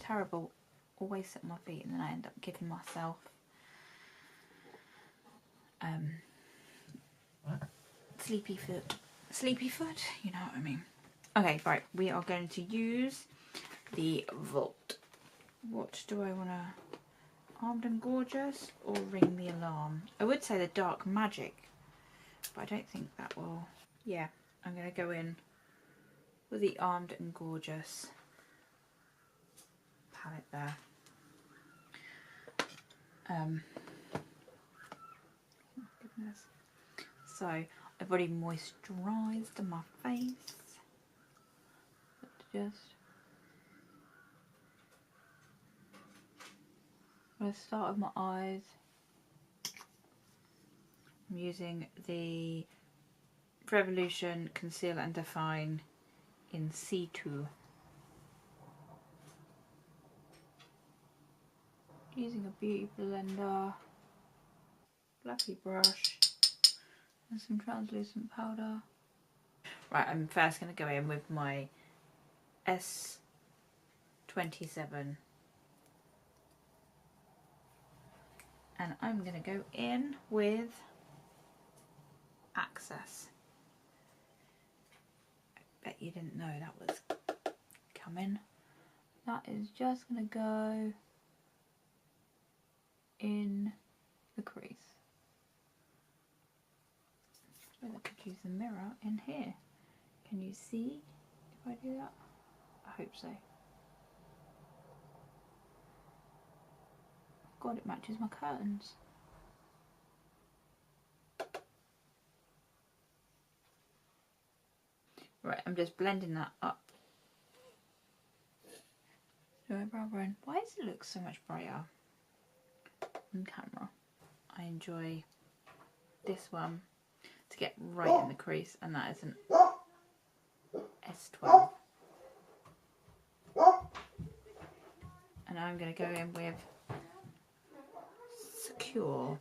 terrible. Always sit on my feet and then I end up giving myself sleepy foot, you know what I mean. Okay, right, we are going to use the Vault. What do I want to, Armed and Gorgeous or Ring the Alarm? I would say the Dark Magic, but I don't think that will. Yeah, I'm going to go in with the Armed and Gorgeous palette there. Oh goodness. So I've already moisturised my face. Just I'm going to start with my eyes. I'm using the Revolution Conceal and Define in C2. Using a beauty blender, fluffy brush, and some translucent powder. Right, I'm first going to go in with my S27. And I'm going to go in with Access. I bet you didn't know that was coming. That is just going to go in the crease. I could use the mirror in here. Can you see if I do that? I hope so. God, it matches my curtains. Right, I'm just blending that up. So my brow bone. Why does it look so much brighter on camera? I enjoy this one to get right in the crease, and that is an S12. And I'm going to go in with Secure.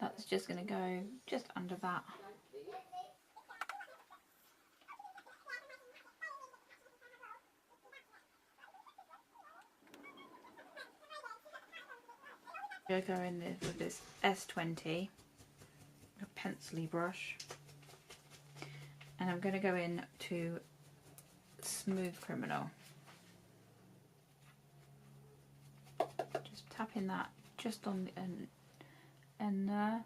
That's just going to go just under that. I'm going to go in with this S20, a pencil-y brush, and I'm going to go in to Smooth Criminal. Just tapping that just on the end there.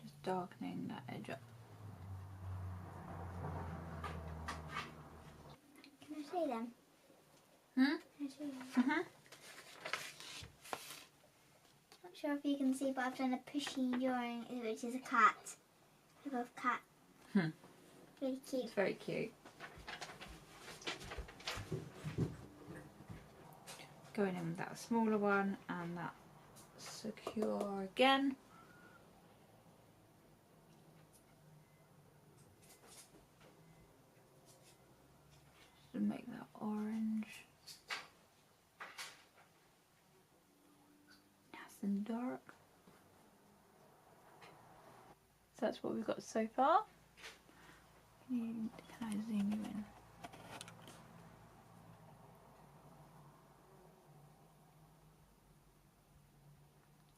Just darkening that edge up. Can I see them? Hmm? Can I see them? Not sure if you can see, but I've done a pushy drawing, which is a cat. I love cat. Really cute. It's very cute. Going in with that smaller one and that Secure again. To make that orange. Nice and dark. So that's what we've got so far. Can I zoom you in?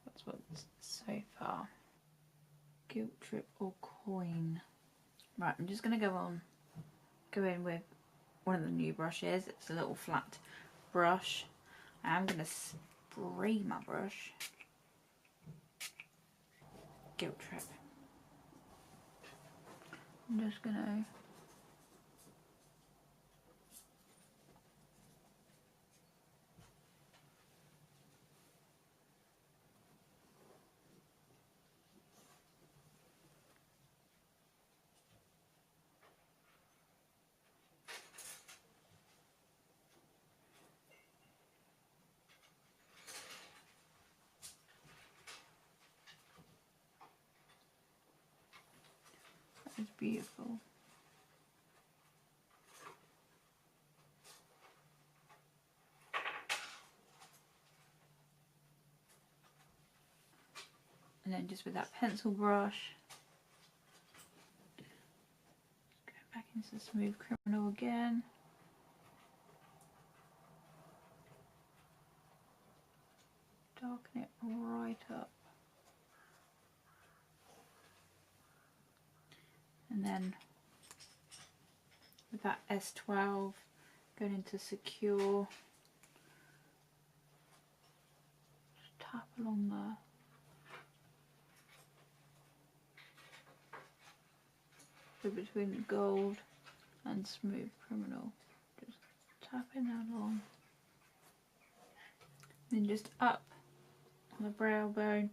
That's what's so far. Guilt Trip or Coin. Right, I'm just going to go in with one of the new brushes. It's a little flat brush. I'm going to spray my brush. Guilt Trip. I'm just going to This is beautiful. And then just with that pencil brush, go back into Smooth Criminal again. Darken it right up. And then with that S12, going into Secure, just tap along there. Between the gold and Smooth Criminal, just tapping that along. Then just up on the brow bone,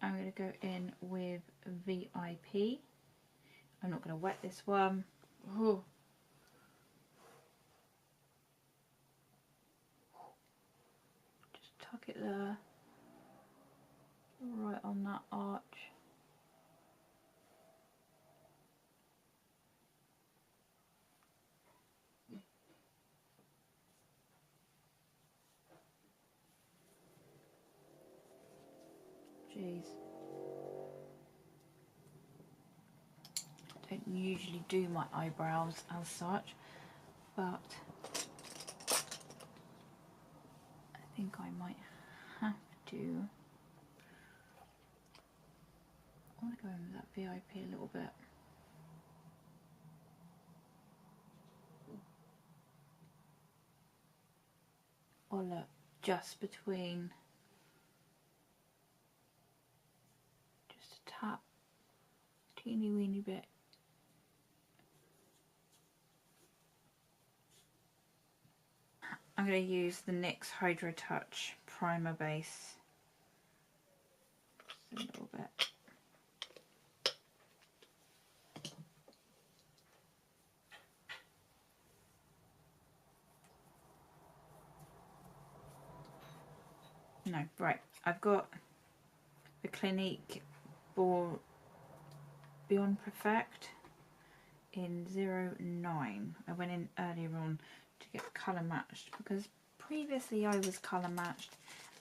I'm going to go in with VIP. I'm not going to wet this one. Oh. Just tuck it there, right on that arch. Jeez. I don't usually do my eyebrows as such, but I think I might have to. I want to go in with that VIP a little bit. Or look, just between, just a tap, teeny weeny bit. I'm going to use the NYX Hydro Touch Primer Base. Just a little bit. No, right, I've got the Clinique Beyond Perfect in 09. I went in earlier on to get colour matched because previously I was colour matched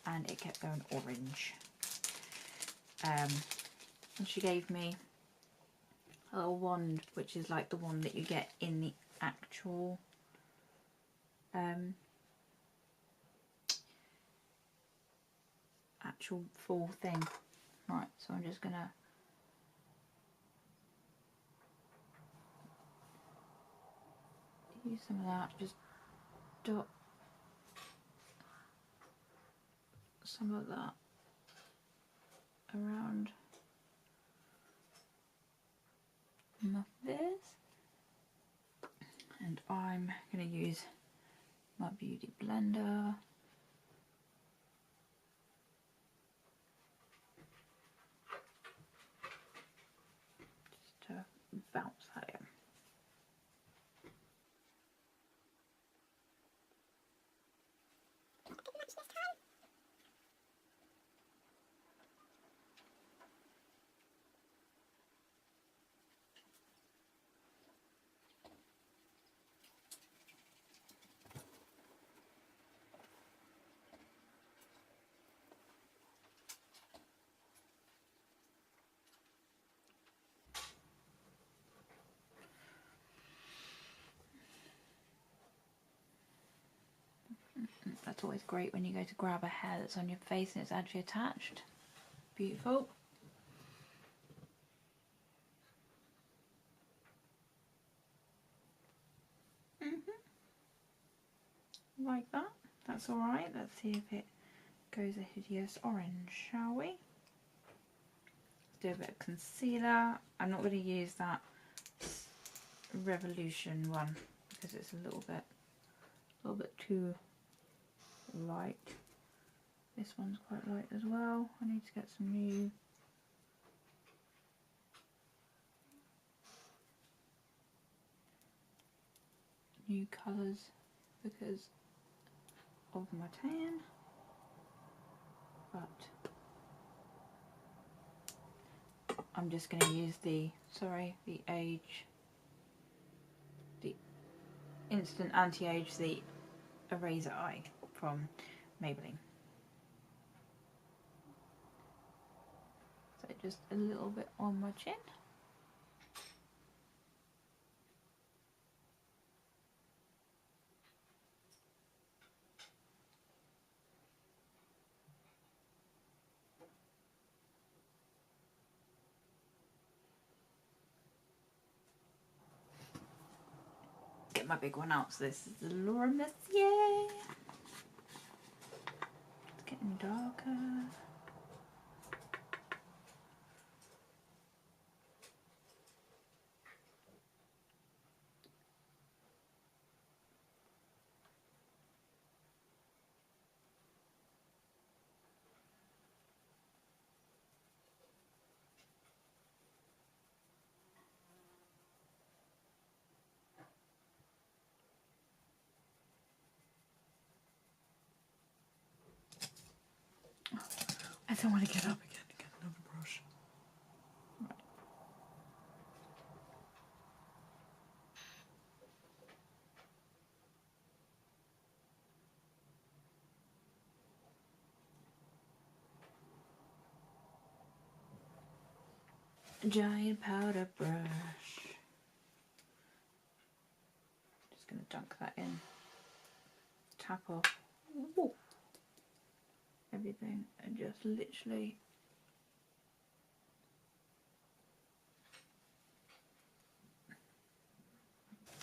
and it kept going orange. And she gave me a little wand, which is like the one that you get in the actual full thing. Right, so I'm just gonna use some of that, just dot some of that around my face, and I'm going to use my beauty blender just to bounce that in. That's always great when you go to grab a hair that's on your face and it's actually attached. Beautiful. Like that. That's alright. Let's see if it goes a hideous orange, shall we? Do a bit of concealer. I'm not going to use that Revolution one because it's a little bit too light. This one's quite light as well. I need to get some new colours because of my tan, but I'm just going to use the Instant Anti-Age, the Eraser Eye from Maybelline. So just a little bit on my chin. Get my big one out. So this is the Laura Mercier. It's getting darker. I don't want to get up again to get another brush. Right. Giant powder brush. Just going to dunk that in. Tap off everything and just literally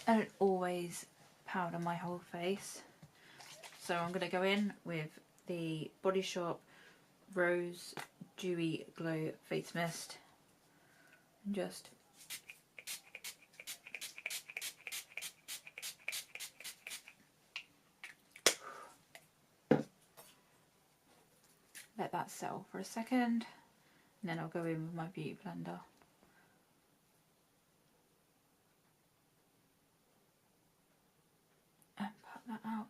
I don't always powder my whole face, so I'm going to go in with the Body Shop Rose Dewy Glow Face Mist and just let that settle for a second, and then I'll go in with my Beauty Blender. And pat that out.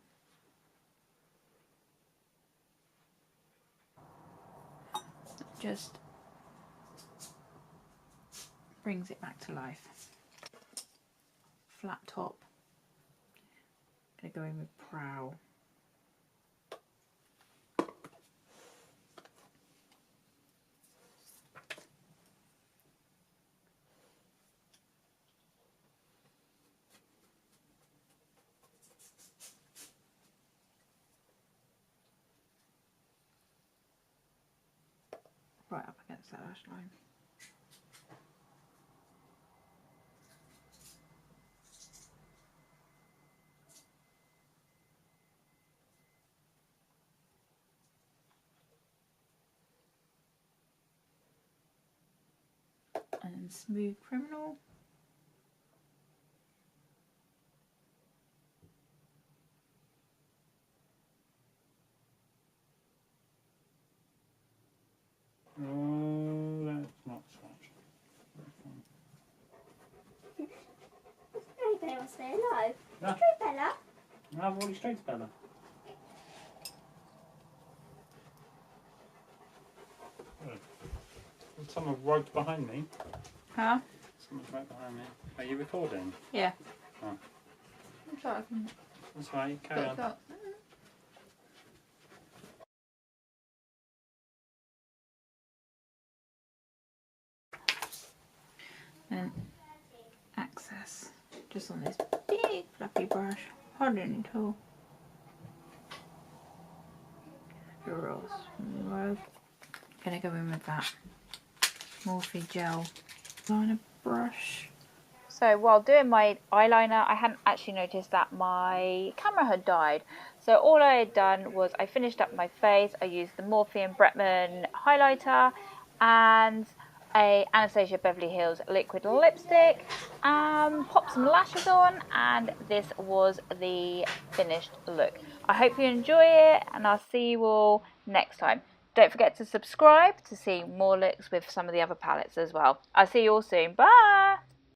Just brings it back to life. Flat top. Gonna go in with Prowl. Right up against that lash line. And then Smooth Criminal. Oh, that's not scratch. Hey, Bella, say hello. Yeah. Hey, Bella. I've already straight to Bella. Someone right behind me. Huh? Someone's right behind me. Are you recording? Yeah. Oh. I'm sorry, I can That's right, carry put on. that. And access just on this big fluffy brush, hardly any tool. Real smooth. Gonna go in with that Morphe gel liner brush. So while doing my eyeliner, I hadn't actually noticed that my camera had died. So all I had done was I finished up my face. I used the Morphe and Bretman highlighter and a Anastasia Beverly Hills liquid lipstick, popped some lashes on, and this was the finished look. I hope you enjoy it, and I'll see you all next time. Don't forget to subscribe to see more looks with some of the other palettes as well. I'll see you all soon. Bye!